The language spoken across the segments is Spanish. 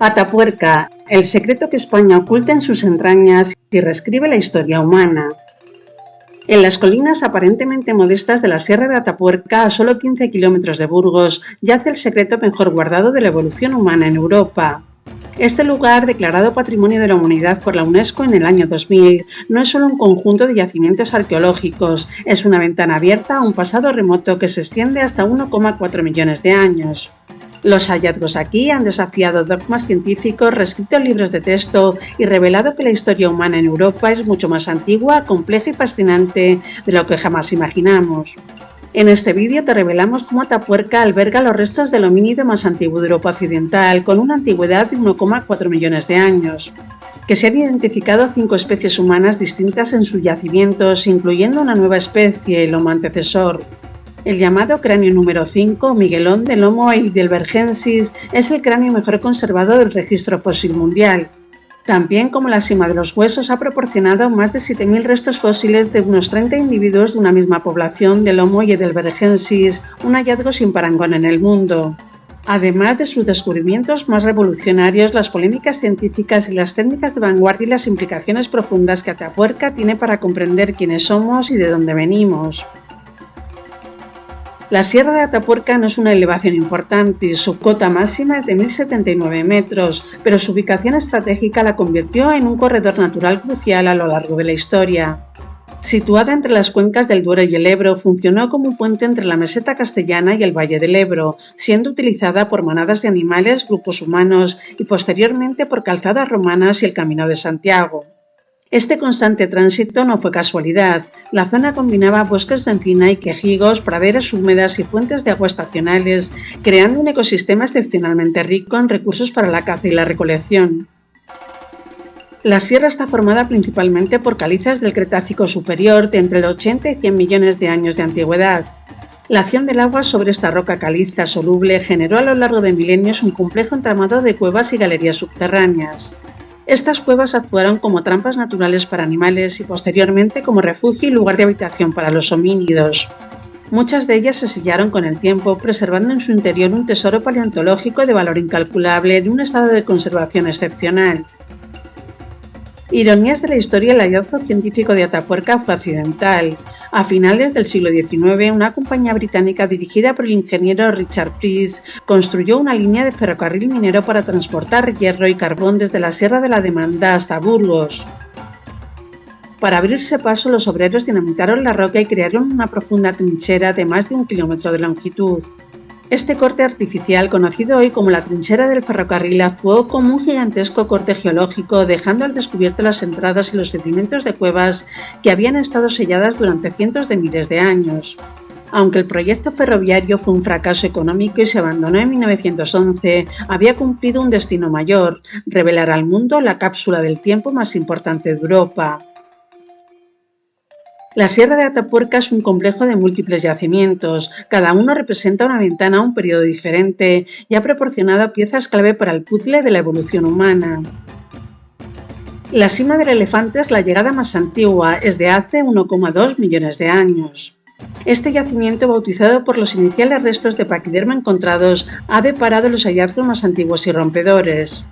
Atapuerca, el secreto que España oculta en sus entrañas y reescribe la historia humana. En las colinas aparentemente modestas de la Sierra de Atapuerca, a solo 15 kilómetros de Burgos, yace el secreto mejor guardado de la evolución humana en Europa. Este lugar, declarado Patrimonio de la Humanidad por la UNESCO en el año 2000, no es solo un conjunto de yacimientos arqueológicos, es una ventana abierta a un pasado remoto que se extiende hasta 1,4 millones de años. Los hallazgos aquí han desafiado dogmas científicos, reescrito libros de texto y revelado que la historia humana en Europa es mucho más antigua, compleja y fascinante de lo que jamás imaginamos. En este vídeo te revelamos cómo Atapuerca alberga los restos del homínido más antiguo de Europa Occidental, con una antigüedad de 1,4 millones de años. Que se han identificado 5 especies humanas distintas en sus yacimientos, incluyendo una nueva especie, el Homo antecesor. El llamado cráneo número 5, Miguelón del Homo heidelbergensis, es el cráneo mejor conservado del registro fósil mundial. También, como la cima de los huesos, ha proporcionado más de 7.000 restos fósiles de unos 30 individuos de una misma población del Homo heidelbergensis, un hallazgo sin parangón en el mundo. Además de sus descubrimientos más revolucionarios, las polémicas científicas y las técnicas de vanguardia y las implicaciones profundas que Atapuerca tiene para comprender quiénes somos y de dónde venimos. La Sierra de Atapuerca no es una elevación importante, su cota máxima es de 1.079 metros, pero su ubicación estratégica la convirtió en un corredor natural crucial a lo largo de la historia. Situada entre las cuencas del Duero y el Ebro, funcionó como un puente entre la meseta castellana y el Valle del Ebro, siendo utilizada por manadas de animales, grupos humanos y posteriormente por calzadas romanas y el Camino de Santiago. Este constante tránsito no fue casualidad. La zona combinaba bosques de encina y quejigos, praderas húmedas y fuentes de agua estacionales, creando un ecosistema excepcionalmente rico en recursos para la caza y la recolección. La sierra está formada principalmente por calizas del Cretácico superior de entre los 80 y 100 millones de años de antigüedad. La acción del agua sobre esta roca caliza soluble generó a lo largo de milenios un complejo entramado de cuevas y galerías subterráneas. Estas cuevas actuaron como trampas naturales para animales y posteriormente como refugio y lugar de habitación para los homínidos. Muchas de ellas se sellaron con el tiempo, preservando en su interior un tesoro paleontológico de valor incalculable en un estado de conservación excepcional. Ironías de la historia, el hallazgo científico de Atapuerca fue accidental. A finales del siglo XIX, una compañía británica dirigida por el ingeniero Richard Price construyó una línea de ferrocarril minero para transportar hierro y carbón desde la Sierra de la Demanda hasta Burgos. Para abrirse paso, los obreros dinamitaron la roca y crearon una profunda trinchera de más de 1 kilómetro de longitud. Este corte artificial, conocido hoy como la trinchera del ferrocarril, actuó como un gigantesco corte geológico, dejando al descubierto las entradas y los sedimentos de cuevas que habían estado selladas durante cientos de miles de años. Aunque el proyecto ferroviario fue un fracaso económico y se abandonó en 1911, había cumplido un destino mayor: revelar al mundo la cápsula del tiempo más importante de Europa. La Sierra de Atapuerca es un complejo de múltiples yacimientos, cada uno representa una ventana a un periodo diferente y ha proporcionado piezas clave para el puzzle de la evolución humana. La cima del elefante es la llegada más antigua, es de hace 1,2 millones de años. Este yacimiento, bautizado por los iniciales restos de paquidermo encontrados, ha deparado los hallazgos más antiguos y rompedores.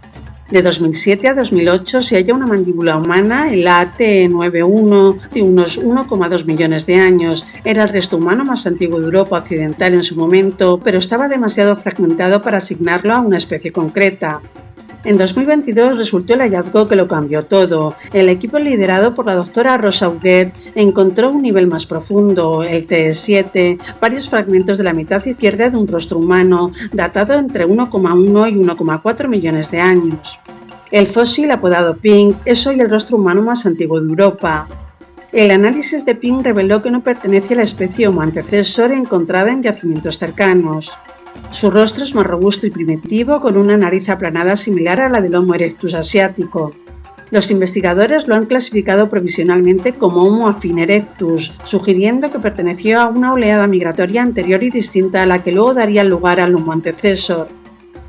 De 2007 a 2008 se halla una mandíbula humana, el AT91, de unos 1,2 millones de años. Era el resto humano más antiguo de Europa Occidental en su momento, pero estaba demasiado fragmentado para asignarlo a una especie concreta. En 2022 resultó el hallazgo que lo cambió todo. El equipo liderado por la doctora Rosa Huguet encontró un nivel más profundo, el TE7, varios fragmentos de la mitad izquierda de un rostro humano, datado entre 1,1 y 1,4 millones de años. El fósil, apodado Pink, es hoy el rostro humano más antiguo de Europa. El análisis de Pink reveló que no pertenece a la especie Homo antecesor encontrada en yacimientos cercanos. Su rostro es más robusto y primitivo, con una nariz aplanada similar a la del Homo erectus asiático. Los investigadores lo han clasificado provisionalmente como Homo affine erectus, sugiriendo que perteneció a una oleada migratoria anterior y distinta a la que luego daría lugar al Homo antecesor.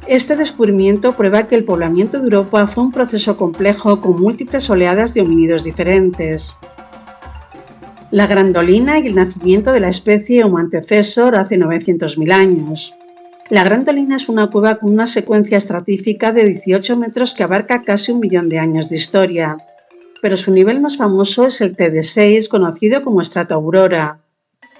Este descubrimiento prueba que el poblamiento de Europa fue un proceso complejo con múltiples oleadas de homínidos diferentes. La Grandolina y el nacimiento de la especie Homo antecesor hace 900.000 años. La Gran Dolina es una cueva con una secuencia estratífica de 18 metros que abarca casi 1 millón de años de historia, pero su nivel más famoso es el TD6, conocido como estrato Aurora.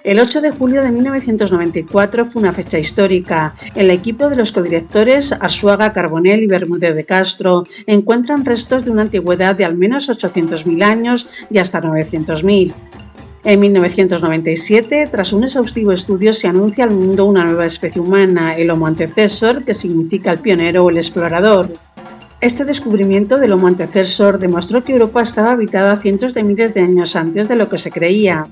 El 8 de julio de 1994 fue una fecha histórica. El equipo de los codirectores Arzuaga, Carbonell y Bermúdez de Castro encuentran restos de una antigüedad de al menos 800.000 años y hasta 900.000. En 1997, tras un exhaustivo estudio, se anuncia al mundo una nueva especie humana, el Homo antecessor, que significa el pionero o el explorador. Este descubrimiento del Homo antecessor demostró que Europa estaba habitada cientos de miles de años antes de lo que se creía.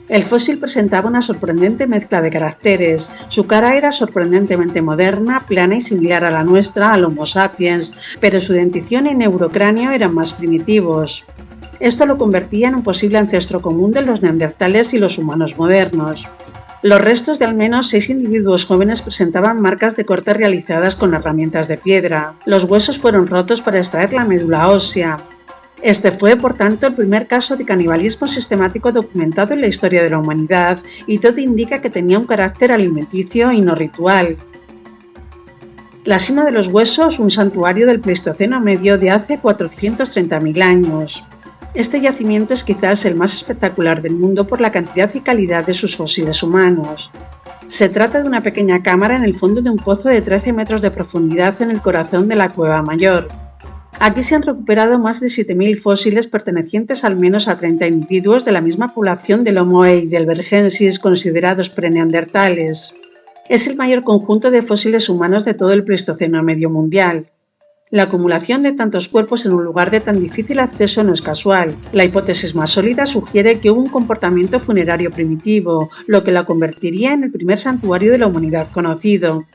El fósil presentaba una sorprendente mezcla de caracteres. Su cara era sorprendentemente moderna, plana y similar a la nuestra, al Homo sapiens, pero su dentición y neurocráneo eran más primitivos. Esto lo convertía en un posible ancestro común de los neandertales y los humanos modernos. Los restos de al menos 6 individuos jóvenes presentaban marcas de corte realizadas con herramientas de piedra. Los huesos fueron rotos para extraer la médula ósea. Este fue, por tanto, el primer caso de canibalismo sistemático documentado en la historia de la humanidad, y todo indica que tenía un carácter alimenticio y no ritual. La Sima de los Huesos, un santuario del Pleistoceno medio de hace 430.000 años. Este yacimiento es quizás el más espectacular del mundo por la cantidad y calidad de sus fósiles humanos. Se trata de una pequeña cámara en el fondo de un pozo de 13 metros de profundidad en el corazón de la Cueva Mayor. Aquí se han recuperado más de 7.000 fósiles pertenecientes al menos a 30 individuos de la misma población del Homo heidelbergensis considerados preneandertales. Es el mayor conjunto de fósiles humanos de todo el Pleistoceno medio mundial. La acumulación de tantos cuerpos en un lugar de tan difícil acceso no es casual. La hipótesis más sólida sugiere que hubo un comportamiento funerario primitivo, lo que la convertiría en el primer santuario de la humanidad conocido.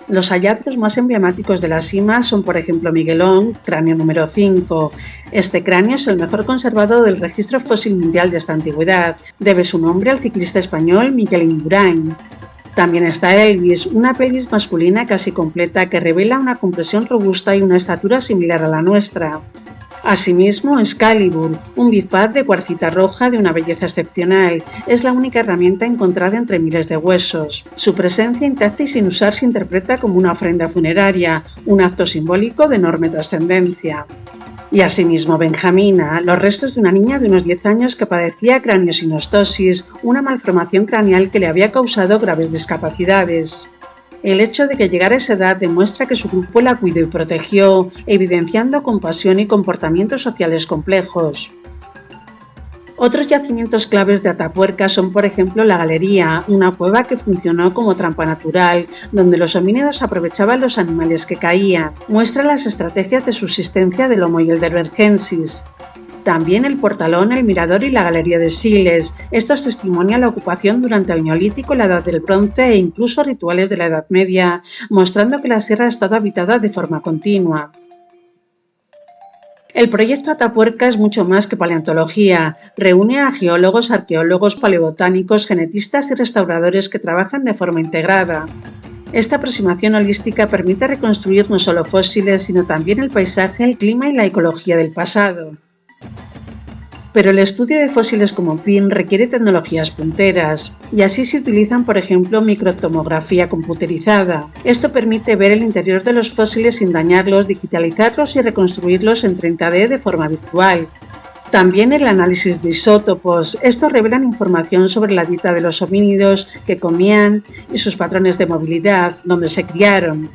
Los hallazgos más emblemáticos de la Sima son, por ejemplo, Miguelón, cráneo número 5. Este cráneo es el mejor conservado del registro fósil mundial de esta antigüedad. Debe su nombre al ciclista español Miquel Indurain. También está Elvis, una pelvis masculina casi completa que revela una compresión robusta y una estatura similar a la nuestra. Asimismo, Excalibur, un bizpad de cuarcita roja de una belleza excepcional, es la única herramienta encontrada entre miles de huesos. Su presencia intacta y sin usar se interpreta como una ofrenda funeraria, un acto simbólico de enorme trascendencia. Y asimismo Benjamina, los restos de una niña de unos 10 años que padecía craniosinostosis, una malformación craneal que le había causado graves discapacidades. El hecho de que llegara a esa edad demuestra que su grupo la cuidó y protegió, evidenciando compasión y comportamientos sociales complejos. Otros yacimientos claves de Atapuerca son, por ejemplo, la Galería, una cueva que funcionó como trampa natural, donde los homínidos aprovechaban los animales que caían. Muestra las estrategias de subsistencia del Homo heidelbergensis. También el Portalón, el Mirador y la Galería de Siles. Estos testimonian la ocupación durante el Neolítico, la Edad del Bronce e incluso rituales de la Edad Media, mostrando que la sierra ha estado habitada de forma continua. El proyecto Atapuerca es mucho más que paleontología. Reúne a geólogos, arqueólogos, paleobotánicos, genetistas y restauradores que trabajan de forma integrada. Esta aproximación holística permite reconstruir no solo fósiles, sino también el paisaje, el clima y la ecología del pasado. Pero el estudio de fósiles como PIN requiere tecnologías punteras, y así se utilizan, por ejemplo, microtomografía computerizada. Esto permite ver el interior de los fósiles sin dañarlos, digitalizarlos y reconstruirlos en 3D de forma virtual. También el análisis de isótopos. Estos revelan información sobre la dieta de los homínidos, qué comían y sus patrones de movilidad, dónde se criaron.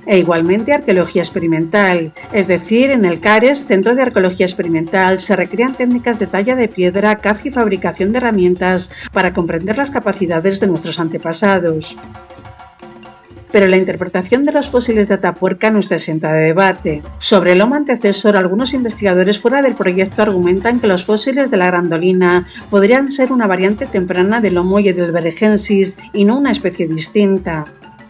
E igualmente arqueología experimental, es decir, en el CARES, Centro de Arqueología Experimental, se recrean técnicas de talla de piedra, caza y fabricación de herramientas para comprender las capacidades de nuestros antepasados. Pero la interpretación de los fósiles de Atapuerca no está exenta de debate. Sobre el Homo antecessor, algunos investigadores fuera del proyecto argumentan que los fósiles de la Gran Dolina podrían ser una variante temprana del Homo heidelbergensis y no una especie distinta.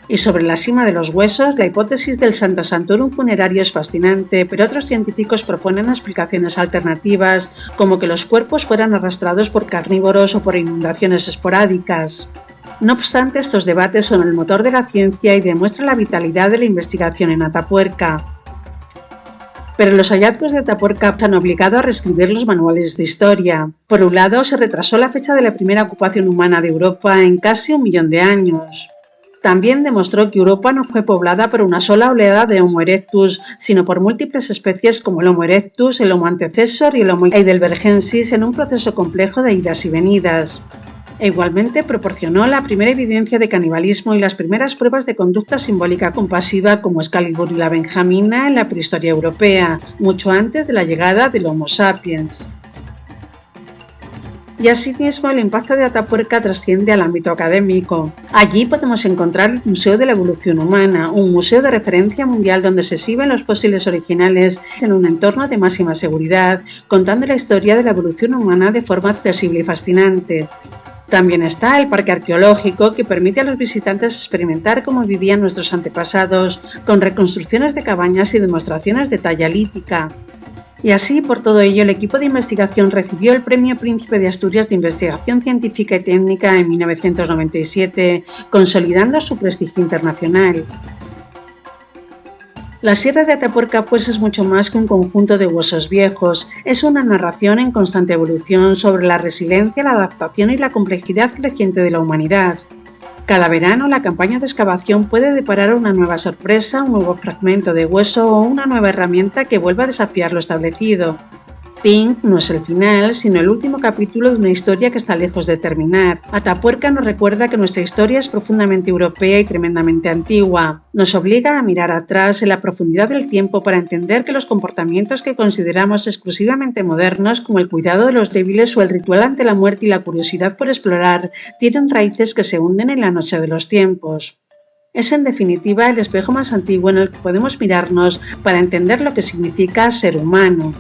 Y sobre la Sima de los Huesos, la hipótesis del Santa Santorum funerario es fascinante, pero otros científicos proponen explicaciones alternativas, como que los cuerpos fueran arrastrados por carnívoros o por inundaciones esporádicas. No obstante, estos debates son el motor de la ciencia y demuestran la vitalidad de la investigación en Atapuerca. Pero los hallazgos de Atapuerca han obligado a reescribir los manuales de historia. Por un lado, se retrasó la fecha de la primera ocupación humana de Europa en casi 1 millón de años. También demostró que Europa no fue poblada por una sola oleada de Homo erectus, sino por múltiples especies como el Homo erectus, el Homo antecessor y el Homo heidelbergensis en un proceso complejo de idas y venidas. E igualmente proporcionó la primera evidencia de canibalismo y las primeras pruebas de conducta simbólica compasiva como Excalibur y la Benjamina en la prehistoria europea, mucho antes de la llegada del Homo sapiens. Y asimismo el impacto de Atapuerca trasciende al ámbito académico. Allí podemos encontrar el Museo de la Evolución Humana, un museo de referencia mundial donde se exhiben los fósiles originales en un entorno de máxima seguridad, contando la historia de la evolución humana de forma accesible y fascinante. También está el parque arqueológico, que permite a los visitantes experimentar cómo vivían nuestros antepasados, con reconstrucciones de cabañas y demostraciones de talla lítica. Y así, por todo ello, el equipo de investigación recibió el Premio Príncipe de Asturias de Investigación Científica y Técnica en 1997, consolidando su prestigio internacional. La Sierra de Atapuerca pues es mucho más que un conjunto de huesos viejos, es una narración en constante evolución sobre la resiliencia, la adaptación y la complejidad creciente de la humanidad. Cada verano la campaña de excavación puede deparar una nueva sorpresa, un nuevo fragmento de hueso o una nueva herramienta que vuelva a desafiar lo establecido. Pink no es el final, sino el último capítulo de una historia que está lejos de terminar. Atapuerca nos recuerda que nuestra historia es profundamente europea y tremendamente antigua. Nos obliga a mirar atrás en la profundidad del tiempo para entender que los comportamientos que consideramos exclusivamente modernos, como el cuidado de los débiles o el ritual ante la muerte y la curiosidad por explorar, tienen raíces que se hunden en la noche de los tiempos. Es en definitiva el espejo más antiguo en el que podemos mirarnos para entender lo que significa ser humano.